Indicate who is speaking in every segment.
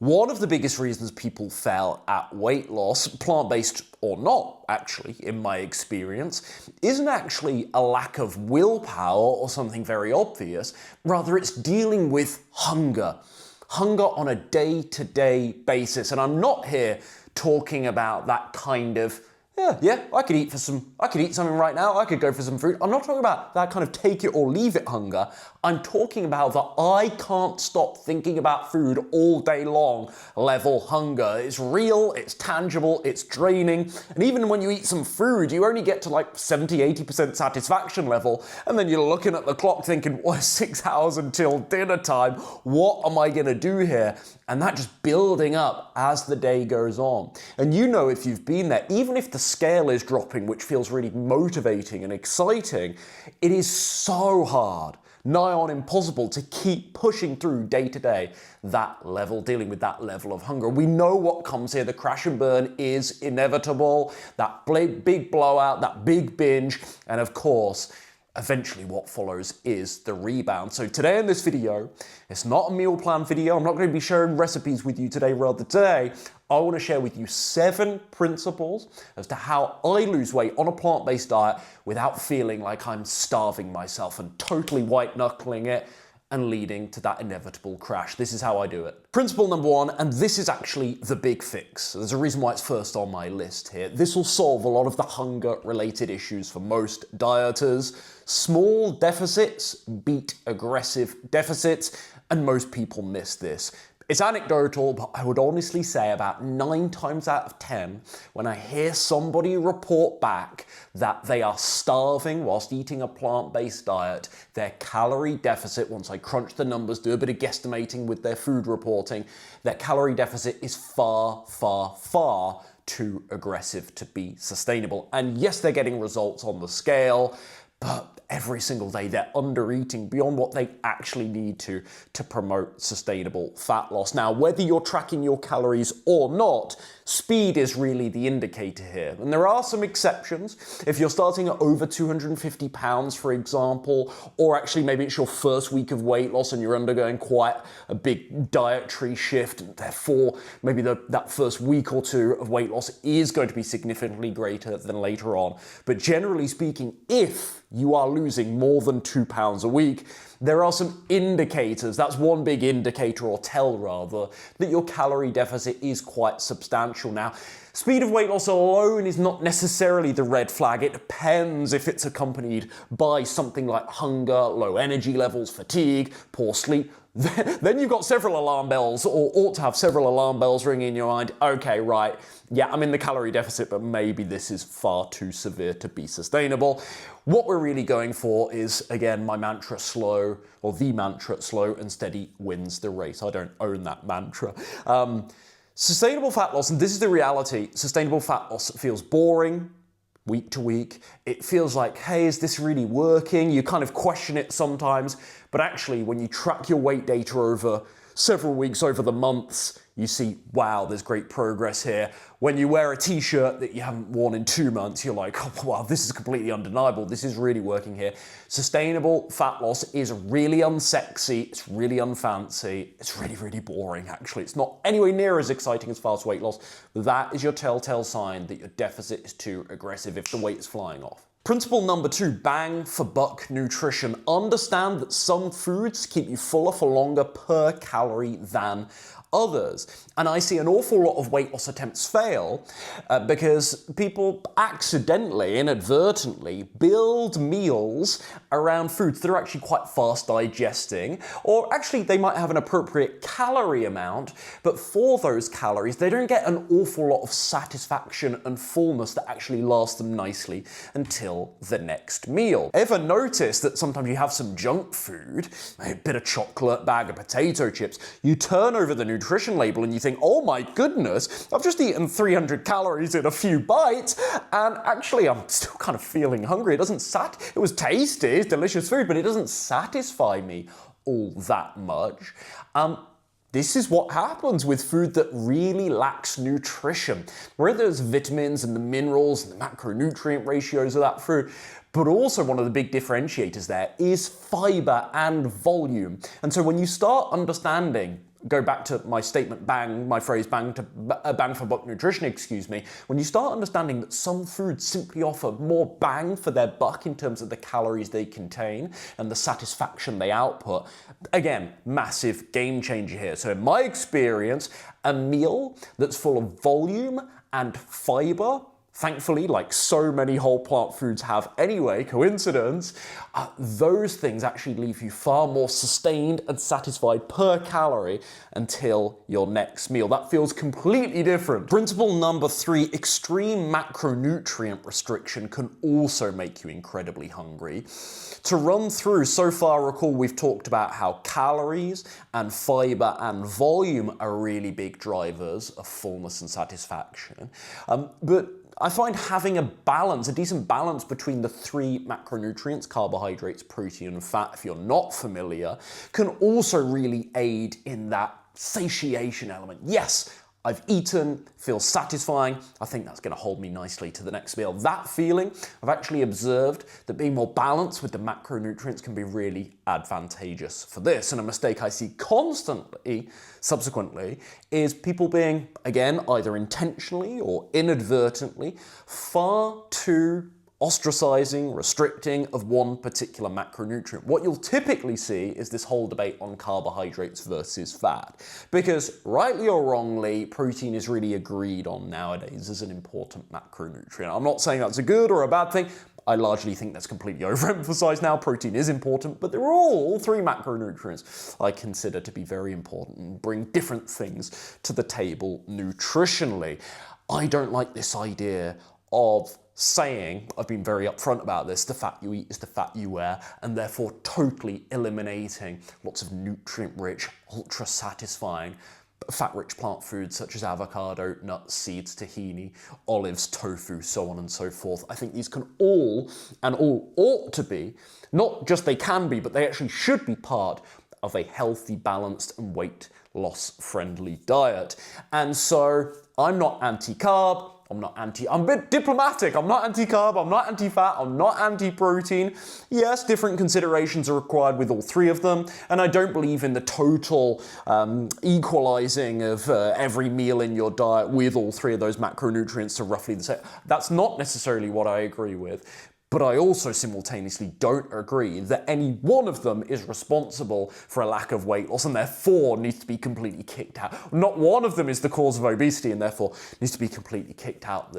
Speaker 1: One of the biggest reasons people fail at weight loss, plant-based or not, actually, in my experience, isn't actually a lack of willpower or something very obvious. Rather, it's dealing with hunger. Hunger on a day-to-day basis. And I'm not here talking about that kind of I could eat something right now, I could go for some food. I'm not talking about that kind of take it or leave it hunger. I'm talking about the I can't stop thinking about food all day long level hunger. It's real, it's tangible, it's draining. And even when you eat some food, you only get to like 70-80% satisfaction level. And then you're looking at the clock thinking, well, 6 hours until dinner time. What am I gonna do here? And that just building up as the day goes on. And you know, if you've been there, even if the scale is dropping, which feels really motivating and exciting, it is so hard, nigh on impossible to keep pushing through day to day that level, dealing with that level of hunger. We know what comes here. The crash and burn is inevitable, that big blowout, that big binge, and of course, eventually what follows is the rebound. So today in this video, it's not a meal plan video. I'm not going to be sharing recipes with you today. Rather today, I want to share with you 7 principles as to how I lose weight on a plant-based diet without feeling like I'm starving myself and totally white-knuckling it and leading to that inevitable crash. This is how I do it. Principle number 1, and this is actually the big fix. There's a reason why it's first on my list here. This will solve a lot of the hunger-related issues for most dieters. Small deficits beat aggressive deficits, and most people miss this. It's anecdotal, but I would honestly say about 9 times out of 10, when I hear somebody report back that they are starving whilst eating a plant-based diet, their calorie deficit, once I crunch the numbers, do a bit of guesstimating with their food reporting, their calorie deficit is far, far, far too aggressive to be sustainable. And yes, they're getting results on the scale, but every single day they're under-eating beyond what they actually need to promote sustainable fat loss. Now, whether you're tracking your calories or not, speed is really the indicator here. And there are some exceptions. If you're starting at over 250 pounds, for example, or actually maybe it's your first week of weight loss and you're undergoing quite a big dietary shift, and therefore maybe that first week or two of weight loss is going to be significantly greater than later on. But generally speaking, if you are losing more than 2 pounds a week, there are some indicators, that's one big indicator, or tell rather, that your calorie deficit is quite substantial. Now, speed of weight loss alone is not necessarily the red flag. It depends if it's accompanied by something like hunger, low energy levels, fatigue, poor sleep. Then you've got several alarm bells, or ought to have several alarm bells ringing in your mind. Okay, right, yeah, I'm in the calorie deficit, but maybe this is far too severe to be sustainable. What we're really going for is, again, my mantra, slow and steady wins the race. I don't own that mantra. Sustainable fat loss, and this is the reality, sustainable fat loss feels boring week to week. It feels like, hey, is this really working? You kind of question it sometimes, but actually when you track your weight data over several weeks, over the months, you see, wow, there's great progress here. When you wear a t-shirt that you haven't worn in 2 months, you're like, oh, wow, this is completely undeniable. This is really working here. Sustainable fat loss is really unsexy. It's really unfancy. It's really, really boring, actually. It's not anywhere near as exciting as fast weight loss. That is your telltale sign that your deficit is too aggressive if the weight is flying off. Principle number 2, bang for buck nutrition. Understand that some foods keep you fuller for longer per calorie than others. And I see an awful lot of weight loss attempts fail because people accidentally, inadvertently, build meals around foods that are actually quite fast digesting, or actually they might have an appropriate calorie amount, but for those calories, they don't get an awful lot of satisfaction and fullness that actually lasts them nicely until the next meal. Ever notice that sometimes you have some junk food, a bit of chocolate, bag of potato chips, you turn over the nutrition label and you think, oh my goodness, I've just eaten 300 calories in a few bites, and actually I'm still kind of feeling hungry. It was tasty, it's delicious food, but it doesn't satisfy me all that much. This is what happens with food that really lacks nutrition. Where there's vitamins and the minerals and the macronutrient ratios of that food, but also one of the big differentiators there is fiber and volume. And so when you start understanding go back to my statement, my phrase bang for buck nutrition, excuse me, when you start understanding that some foods simply offer more bang for their buck in terms of the calories they contain and the satisfaction they output, again, massive game changer here. So in my experience, a meal that's full of volume and fiber, thankfully, like so many whole plant foods have anyway, coincidence, those things actually leave you far more sustained and satisfied per calorie until your next meal. That feels completely different. Principle number 3, extreme macronutrient restriction can also make you incredibly hungry. To run through, so far recall we've talked about how calories and fiber and volume are really big drivers of fullness and satisfaction. But I find having a decent balance between the 3 macronutrients, carbohydrates, protein, and fat, if you're not familiar, can also really aid in that satiation element. Yes, I've eaten, feels satisfying. I think that's going to hold me nicely to the next meal. That feeling, I've actually observed that being more balanced with the macronutrients can be really advantageous for this. And a mistake I see constantly, subsequently, is people being, again, either intentionally or inadvertently, far too ostracizing, restricting of one particular macronutrient. What you'll typically see is this whole debate on carbohydrates versus fat. Because rightly or wrongly, protein is really agreed on nowadays as an important macronutrient. I'm not saying that's a good or a bad thing. I largely think that's completely overemphasized now. Protein is important, but they're all 3 macronutrients I consider to be very important and bring different things to the table nutritionally. I don't like this idea of saying, I've been very upfront about this, the fat you eat is the fat you wear, and therefore totally eliminating lots of nutrient-rich, ultra-satisfying, fat-rich plant foods such as avocado, nuts, seeds, tahini, olives, tofu, so on and so forth. I think these can all ought to be, not just they can be, but they actually should be part of a healthy, balanced, and weight loss-friendly diet. And so I'm not anti-carb, I'm a bit diplomatic. I'm not anti-carb, I'm not anti-fat, I'm not anti-protein. Yes, different considerations are required with all 3 of them, and I don't believe in the total equalizing of every meal in your diet with all 3 of those macronutrients to roughly the same. That's not necessarily what I agree with. But I also simultaneously don't agree that any one of them is responsible for a lack of weight loss and therefore needs to be completely kicked out. Not one of them is the cause of obesity and therefore needs to be completely kicked out.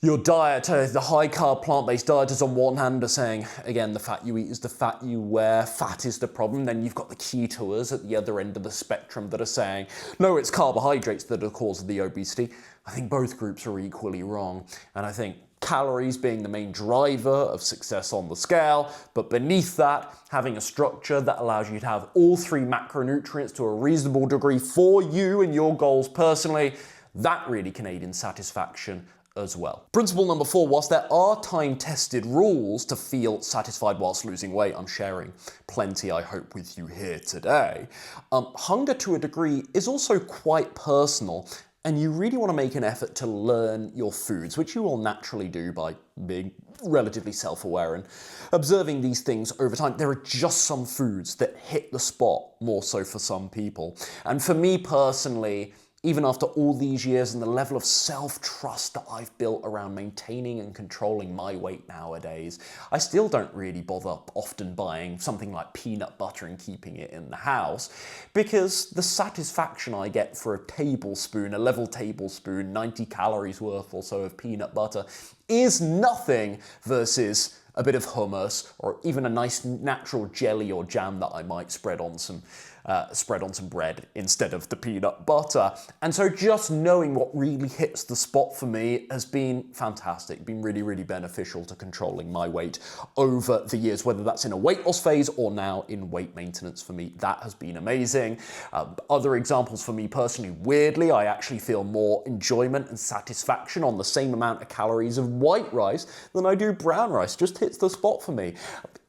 Speaker 1: Your diet, the high-carb plant-based dieters on one hand are saying, again, the fat you eat is the fat you wear, fat is the problem. Then you've got the ketoers at the other end of the spectrum that are saying, no, it's carbohydrates that are the cause of the obesity. I think both groups are equally wrong. And I think calories being the main driver of success on the scale, but beneath that, having a structure that allows you to have all 3 macronutrients to a reasonable degree for you and your goals personally, that really can aid in satisfaction as well. Principle number 4, whilst there are time-tested rules to feel satisfied whilst losing weight, I'm sharing plenty, I hope, with you here today. Hunger to a degree is also quite personal, and you really want to make an effort to learn your foods, which you will naturally do by being relatively self-aware and observing these things over time. There are just some foods that hit the spot more so for some people. And for me personally, even after all these years and the level of self-trust that I've built around maintaining and controlling my weight nowadays, I still don't really bother often buying something like peanut butter and keeping it in the house, because the satisfaction I get for a tablespoon, a level tablespoon, 90 calories worth or so of peanut butter, is nothing versus a bit of hummus or even a nice natural jelly or jam that I might spread on some bread instead of the peanut butter. And so just knowing what really hits the spot for me has been fantastic, been really, really beneficial to controlling my weight over the years, whether that's in a weight loss phase or now in weight maintenance for me. That has been amazing. Other examples for me personally, weirdly, I actually feel more enjoyment and satisfaction on the same amount of calories of white rice than I do brown rice. Just hits the spot for me.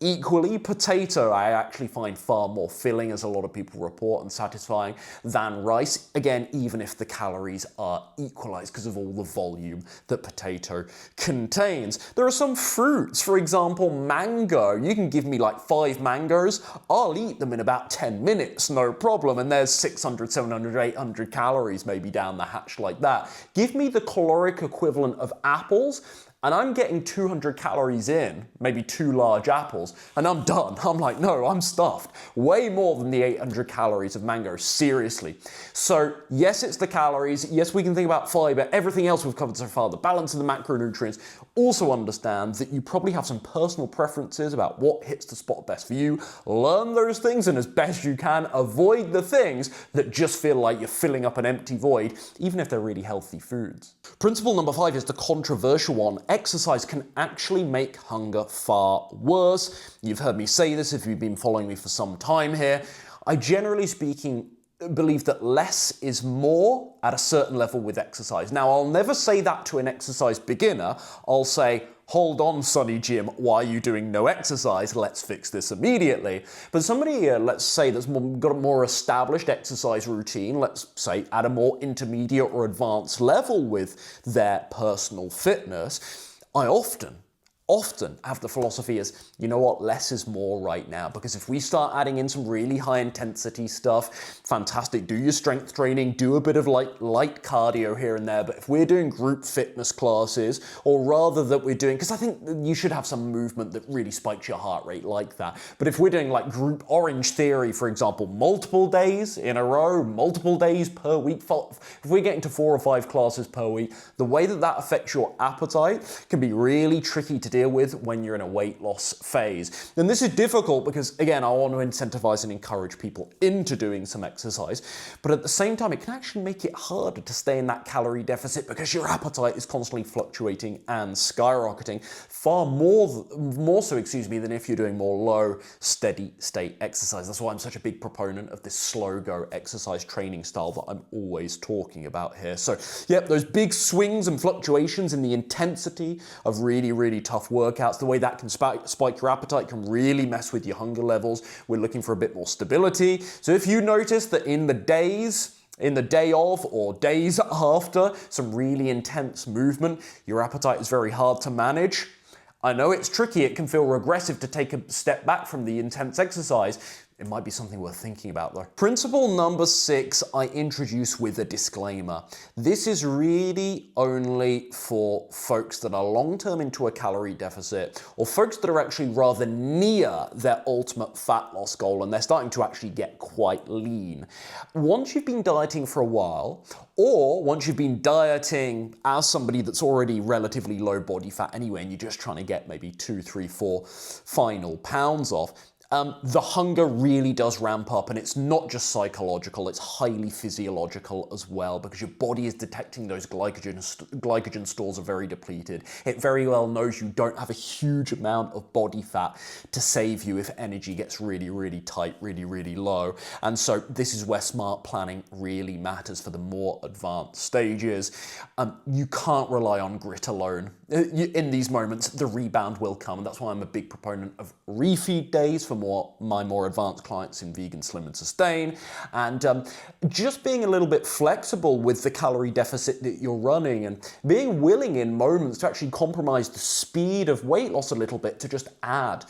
Speaker 1: Equally, potato I actually find far more filling, as a lot of people report, and satisfying than rice. Again, even if the calories are equalized because of all the volume that potato contains. There are some fruits, for example, mango. You can give me like 5 mangoes, I'll eat them in about 10 minutes, no problem, and there's 600, 700, 800 calories maybe down the hatch like that. Give me the caloric equivalent of apples, and I'm getting 200 calories in, maybe 2 large apples, and I'm done. I'm like, no, I'm stuffed. Way more than the 800 calories of mango, seriously. So yes, it's the calories. Yes, we can think about fiber, everything else we've covered so far, the balance of the macronutrients. Also understand that you probably have some personal preferences about what hits the spot best for you. Learn those things, and as best you can, avoid the things that just feel like you're filling up an empty void, even if they're really healthy foods. Principle number 5 is the controversial one. Exercise can actually make hunger far worse. You've heard me say this if you've been following me for some time here. I generally speaking believe that less is more at a certain level with exercise. Now, I'll never say that to an exercise beginner. I'll say, hold on, Sonny Jim, why are you doing no exercise? Let's fix this immediately. But somebody, let's say, that's got a more established exercise routine, let's say at a more intermediate or advanced level with their personal fitness, I often have the philosophy is, you know what, less is more right now, because if we start adding in some really high intensity stuff, fantastic, do your strength training, do a bit of light cardio here and there, but if we're doing group fitness classes, or rather that we're doing, because I think you should have some movement that really spikes your heart rate like that, but if we're doing like group Orange Theory, for example, multiple days in a row, multiple days per week, if we're getting to 4 or 5 classes per week, the way that that affects your appetite can be really tricky to deal with when you're in a weight loss phase. And this is difficult because, again, I want to incentivize and encourage people into doing some exercise, but at the same time, it can actually make it harder to stay in that calorie deficit because your appetite is constantly fluctuating and skyrocketing, far more so, than if you're doing more low, steady state exercise. That's why I'm such a big proponent of this slow go exercise training style that I'm always talking about here. So, yep, those big swings and fluctuations in the intensity of really, really tough workouts, the way that can spike your appetite can really mess with your hunger levels. We're looking for a bit more stability. So if you notice that in the day of or days after some really intense movement, your appetite is very hard to manage, I know it's tricky, it can feel regressive to take a step back from the intense exercise. It might be something worth thinking about though. Principle number 6, I introduce with a disclaimer. This is really only for folks that are long-term into a calorie deficit, or folks that are actually rather near their ultimate fat loss goal and they're starting to actually get quite lean. Once you've been dieting for a while, or once you've been dieting as somebody that's already relatively low body fat anyway, and you're just trying to get maybe 2, 3, 4 final pounds off, the hunger really does ramp up, and it's not just psychological, it's highly physiological as well, because your body is detecting those glycogen stores are very depleted. It very well knows you don't have a huge amount of body fat to save you if energy gets really, really tight, really, really low. And so this is where smart planning really matters for the more advanced stages. You can't rely on grit alone. In these moments, the rebound will come, and that's why I'm a big proponent of refeed days for my more advanced clients in Vegan, Slim and Sustain, and just being a little bit flexible with the calorie deficit that you're running, and being willing in moments to actually compromise the speed of weight loss a little bit to just add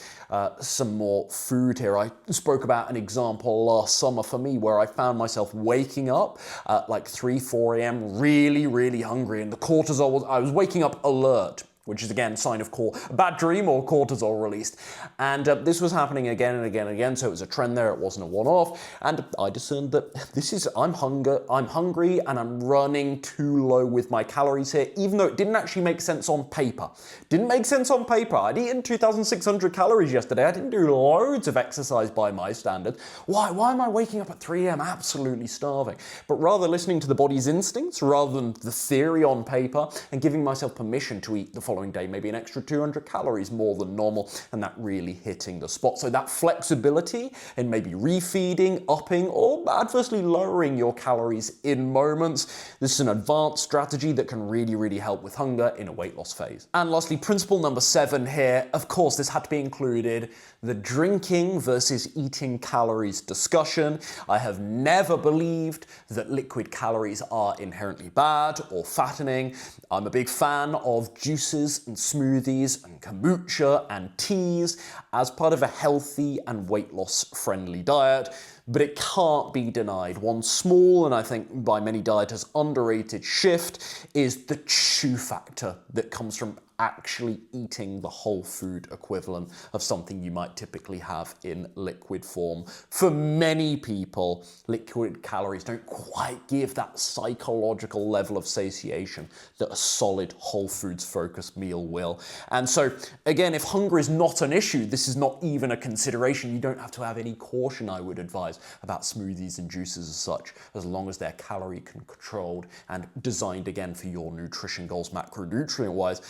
Speaker 1: some more food here. I spoke about an example last summer for me where I found myself waking up at like 3, 4 a.m. really, really hungry, and the cortisol I was waking up alert, which is again a sign of a bad dream or cortisol released. And this was happening again and again and again, so it was a trend there, it wasn't a one-off. And I discerned that I'm hungry and I'm running too low with my calories here, even though it didn't actually make sense on paper. Didn't make sense on paper. I'd eaten 2,600 calories yesterday. I didn't do loads of exercise by my standards. Why am I waking up at 3 a.m. absolutely starving? But rather listening to the body's instincts rather than the theory on paper and giving myself permission to eat the following day maybe an extra 200 calories more than normal, and that really hitting the spot. So that flexibility in maybe refeeding, upping, or adversely lowering your calories in moments, this is an advanced strategy that can really, really help with hunger in a weight loss phase. And lastly, principle number 7 here, of course, this had to be included, the drinking versus eating calories discussion. I have never believed that liquid calories are inherently bad or fattening. I'm a big fan of juices and smoothies and kombucha and teas as part of a healthy and weight loss friendly diet. But it can't be denied. One small, and I think by many dieters underrated shift, is the chew factor that comes from actually eating the whole food equivalent of something you might typically have in liquid form. For many people, liquid calories don't quite give that psychological level of satiation that a solid whole foods focused meal will. And so again, if hunger is not an issue, this is not even a consideration. You don't have to have any caution, I would advise, about smoothies and juices as such, as long as they're calorie controlled and designed again for your nutrition goals macronutrient wise.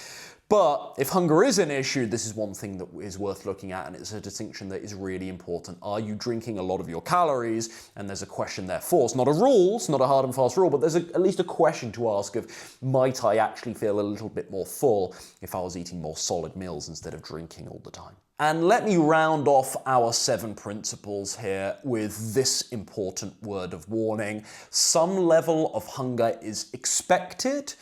Speaker 1: But if hunger is an issue, this is one thing that is worth looking at, and it's a distinction that is really important. Are you drinking a lot of your calories? And there's a question therefore. It's not a rule, it's not a hard and fast rule, but there's at least a question to ask of, might I actually feel a little bit more full if I was eating more solid meals instead of drinking all the time? And let me round off our 7 principles here with this important word of warning. Some level of hunger is expected,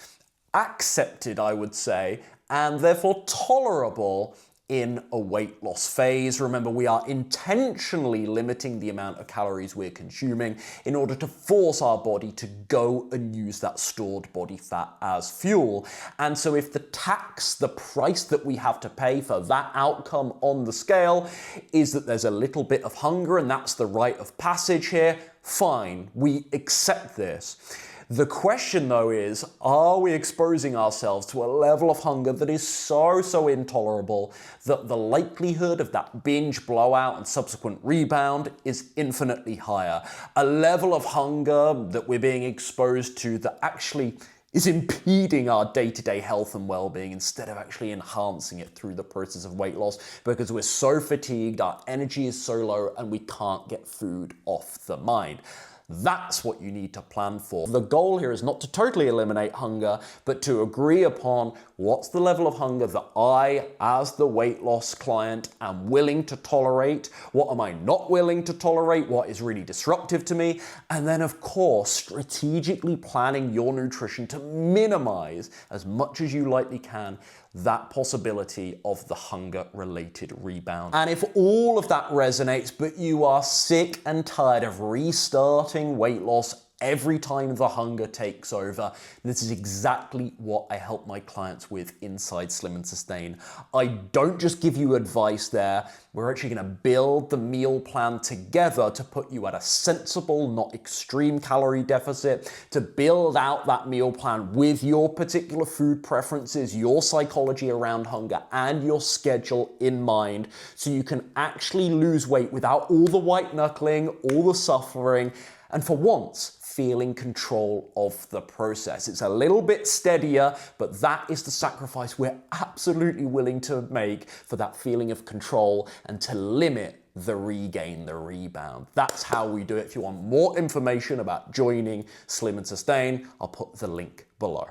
Speaker 1: accepted, I would say, and therefore tolerable in a weight loss phase. Remember, we are intentionally limiting the amount of calories we're consuming in order to force our body to go and use that stored body fat as fuel. And so if the tax, the price that we have to pay for that outcome on the scale is that there's a little bit of hunger and that's the rite of passage here, fine, we accept this. The question though is, are we exposing ourselves to a level of hunger that is so intolerable that the likelihood of that binge blowout and subsequent rebound is infinitely higher? A level of hunger that we're being exposed to that actually is impeding our day-to-day health and well-being instead of actually enhancing it through the process of weight loss because we're so fatigued, our energy is so low, and we can't get food off the mind. That's what you need to plan for. The goal here is not to totally eliminate hunger, but to agree upon what's the level of hunger that I, as the weight loss client, am willing to tolerate, what am I not willing to tolerate, what is really disruptive to me, and then of course, strategically planning your nutrition to minimize as much as you likely can that possibility of the hunger-related rebound. And if all of that resonates, but you are sick and tired of restarting weight loss every time the hunger takes over, this is exactly what I help my clients with inside Slim and Sustain. I don't just give you advice there, we're actually gonna build the meal plan together to put you at a sensible, not extreme calorie deficit, to build out that meal plan with your particular food preferences, your psychology around hunger, and your schedule in mind, so you can actually lose weight without all the white knuckling, all the suffering, and for once, feeling control of the process. It's a little bit steadier, but that is the sacrifice we're absolutely willing to make for that feeling of control and to limit the regain, the rebound. That's how we do it. If you want more information about joining Slim and Sustain, I'll put the link below.